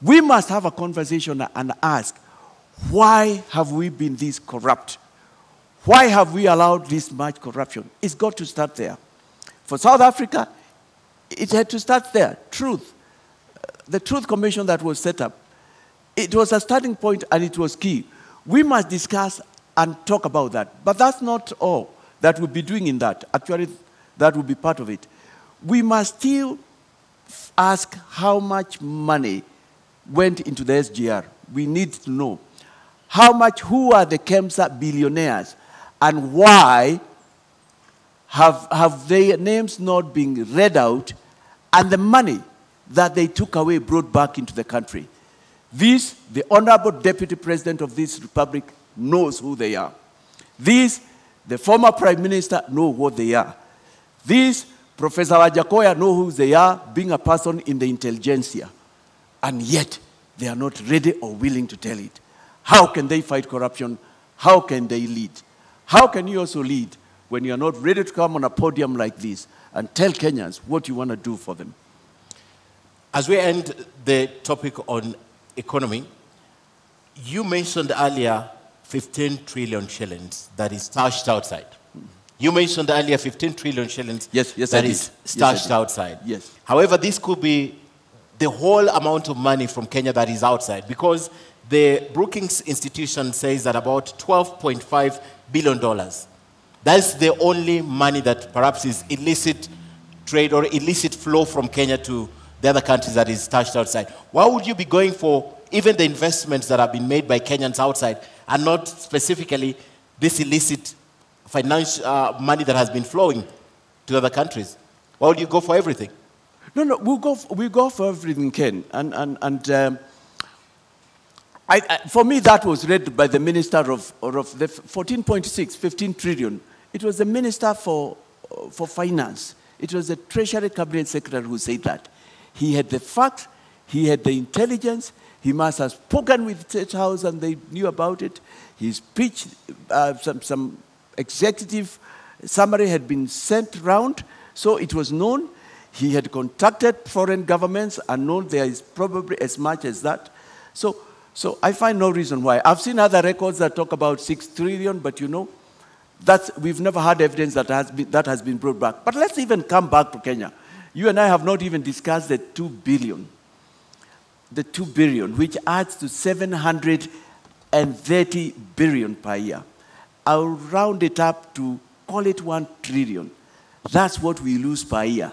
We must have a conversation and ask, why have we been this corrupt? Why have we allowed this much corruption? It's got to start there. For South Africa, it had to start there. Truth. The Truth Commission that was set up, it was a starting point and it was key. We must discuss and talk about that. But that's not all that we'll be doing in that. Actually, that will be part of it. We must still ask how much money went into the SGR. We need to know how much, who are the KEMSA billionaires, and why have their names not been read out, and the money that they took away brought back into the country. This, the Honorable Deputy President of this Republic knows who they are. This, the former Prime Minister know what they are. This, Professor Wajackoyah know who they are, being a person in the intelligentsia. And yet, they are not ready or willing to tell it. How can they fight corruption? How can they lead? How can you also lead when you are not ready to come on a podium like this and tell Kenyans what you want to do for them? As we end the topic on economy, you mentioned earlier 15 trillion shillings that is stashed outside. You mentioned earlier 15 trillion shillings that is stashed outside. Yes. However, this could be the whole amount of money from Kenya that is outside, because the Brookings Institution says that about $12.5 billion. That's the only money that perhaps is illicit trade or illicit flow from Kenya to the other countries that is stashed outside. Why would you be going for even the investments that have been made by Kenyans outside and not specifically this illicit financial money that has been flowing to other countries? Why would you go for everything? No, we go for everything, Ken. For me, that was read by the Minister of the 14.6, 15 trillion. It was the Minister for Finance. It was the Treasury Cabinet Secretary who said that. He had the facts, he had the intelligence, he must have spoken with State House and they knew about it. His speech, some executive summary had been sent round, so it was known. He had contacted foreign governments and known there is probably as much as that. So I find no reason why. I've seen other records that talk about 6 trillion, but you know, we've never had evidence that has been brought back. But let's even come back to Kenya. You and I have not even discussed the 2 billion. The 2 billion, which adds to 730 billion per year. I'll round it up to call it 1 trillion. That's what we lose per year.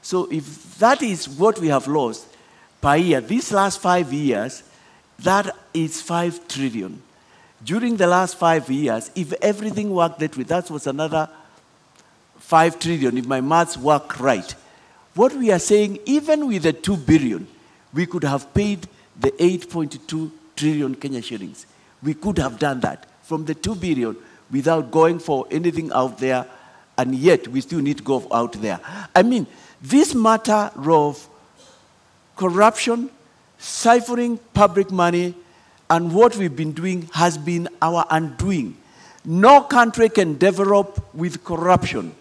So if that is what we have lost per year, these last 5 years, that is 5 trillion. During the last 5 years, if everything worked that way, that was another 5 trillion, if my maths work right. What we are saying, even with the 2 billion, we could have paid the 8.2 trillion Kenya shillings. We could have done that from the 2 billion without going for anything out there, and yet we still need to go out there. I mean, this matter of corruption, siphoning public money, and what we've been doing has been our undoing. No country can develop with corruption.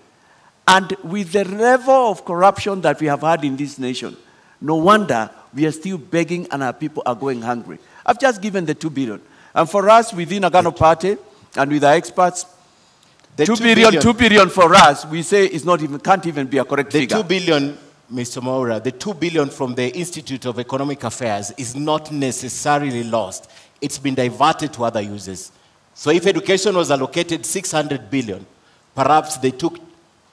And with the level of corruption that we have had in this nation, no wonder we are still begging and our people are going hungry. I've just given the 2 billion. And for us, within Agano Party and with our experts, the 2 billion for us, we say can't even be a correct figure. The 2 billion, Mr. Mwaure, the 2 billion from the Institute of Economic Affairs is not necessarily lost. It's been diverted to other uses. So if education was allocated 600 billion, perhaps they took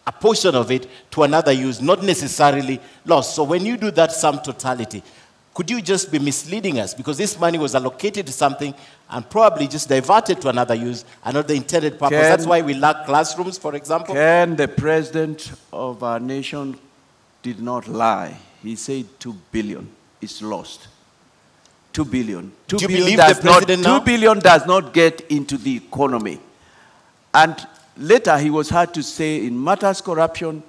a portion of it to another use, not necessarily lost. So when you do that sum totality, could you just be misleading us? Because this money was allocated to something and probably just diverted to another use and not the intended purpose. That's why we lack classrooms, for example. The president of our nation did not lie. He said 2 billion is lost. 2 billion. 2 Do you billion believe the president now? 2 billion does not get into the economy. And later he was heard to say in matters corruption,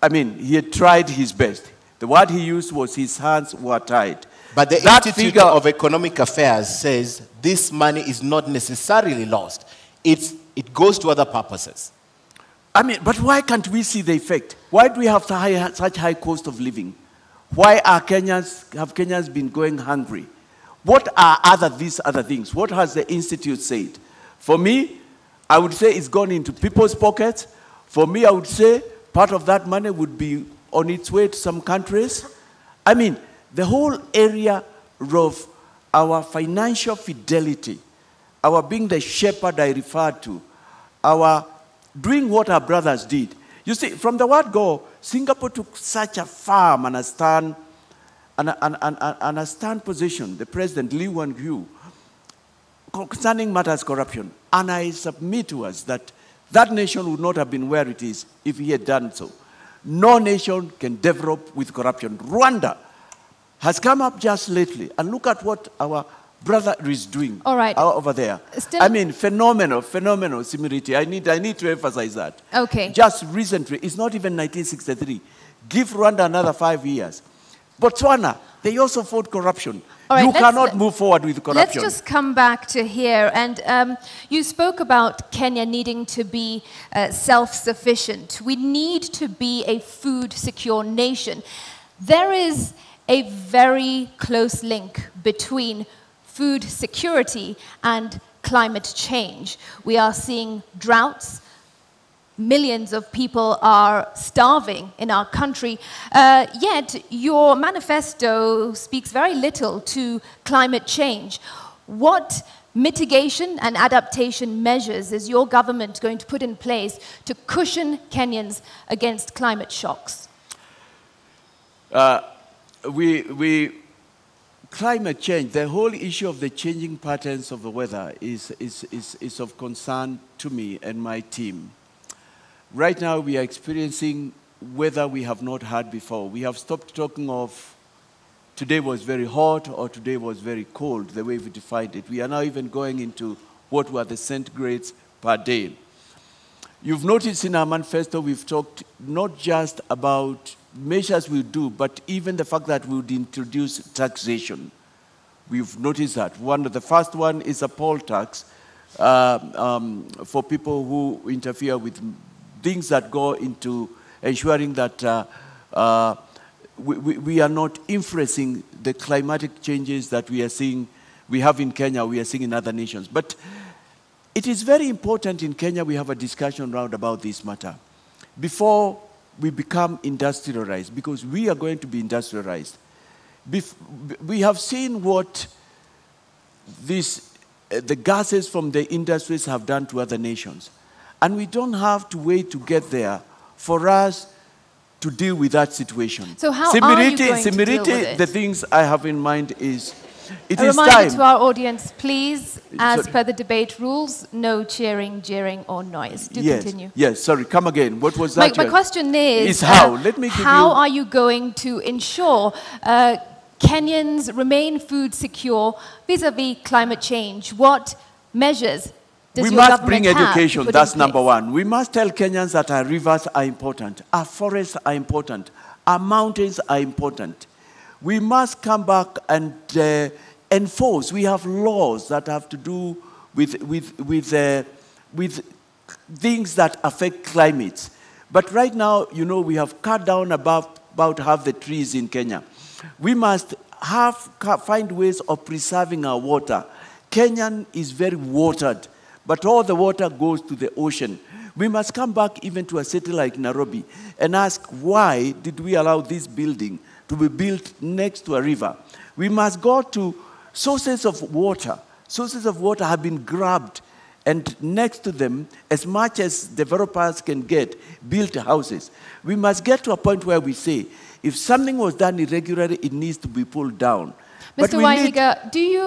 I mean, he had tried his best. The word he used was his hands were tied. But the Institute of Economic Affairs says this money is not necessarily lost. It goes to other purposes. I mean, but why can't we see the effect? Why do we have such high cost of living? Why have Kenyans been going hungry? What are these other things? What has the Institute said? For me, I would say it's gone into people's pockets. For me, I would say part of that money would be on its way to some countries. I mean, the whole area of our financial fidelity, our being the shepherd I referred to, our doing what our brothers did. You see, from the word go, Singapore took such a firm and a stern position, the President Lee Kuan-yew, concerning matters corruption. And I submit to us that that nation would not have been where it is if he had done so. No nation can develop with corruption. Rwanda has come up just lately, and look at what our brother is doing over there. I mean, phenomenal similarity. I need to emphasize that. Okay. Just recently, it's not even 1963. Give Rwanda another 5 years. Botswana, they also fought corruption. Right, you cannot move forward with corruption. Let's just come back to here. And you spoke about Kenya needing to be self-sufficient. We need to be a food-secure nation. There is a very close link between food security and climate change. We are seeing droughts. Millions of people are starving in our country, yet your manifesto speaks very little to climate change. What mitigation and adaptation measures is your government going to put in place to cushion Kenyans against climate shocks? Climate change, the whole issue of the changing patterns of the weather is of concern to me and my team. Right now, we are experiencing weather we have not had before. We have stopped talking of today was very hot or today was very cold, the way we defined it. We are now even going into what were the centigrades per day. You've noticed in our manifesto, we've talked not just about measures we do, but even the fact that we would introduce taxation. We've noticed that. The first one is a poll tax for people who interfere with things that go into ensuring that we are not influencing the climatic changes that we are seeing, we have in Kenya, we are seeing in other nations. But it is very important in Kenya we have a discussion round about this matter before we become industrialized, because we are going to be industrialized. We have seen what the gases from the industries have done to other nations. And we don't have to wait to get there for us to deal with that situation. So how are you going to deal with it? The things I have in mind is, it is time. A reminder to our audience, please, as per the debate rules, no cheering, jeering, or noise. Do continue. Yes, sorry, come again. What was that? My question is how? Let me give how are you going to ensure Kenyans remain food secure vis-a-vis climate change? What measures we must bring education, that's number one. We must tell Kenyans that our rivers are important, our forests are important, our mountains are important. We must come back and enforce. We have laws that have to do with things that affect climate. But right now, you know, we have cut down about half the trees in Kenya. We must find ways of preserving our water. Kenya is very watered, but all the water goes to the ocean. We must come back even to a city like Nairobi and ask, why did we allow this building to be built next to a river? We must go to sources of water. Sources of water have been grabbed, and next to them, as much as developers can get, built houses. We must get to a point where we say, if something was done irregularly, it needs to be pulled down. Mr. Waihiga, do you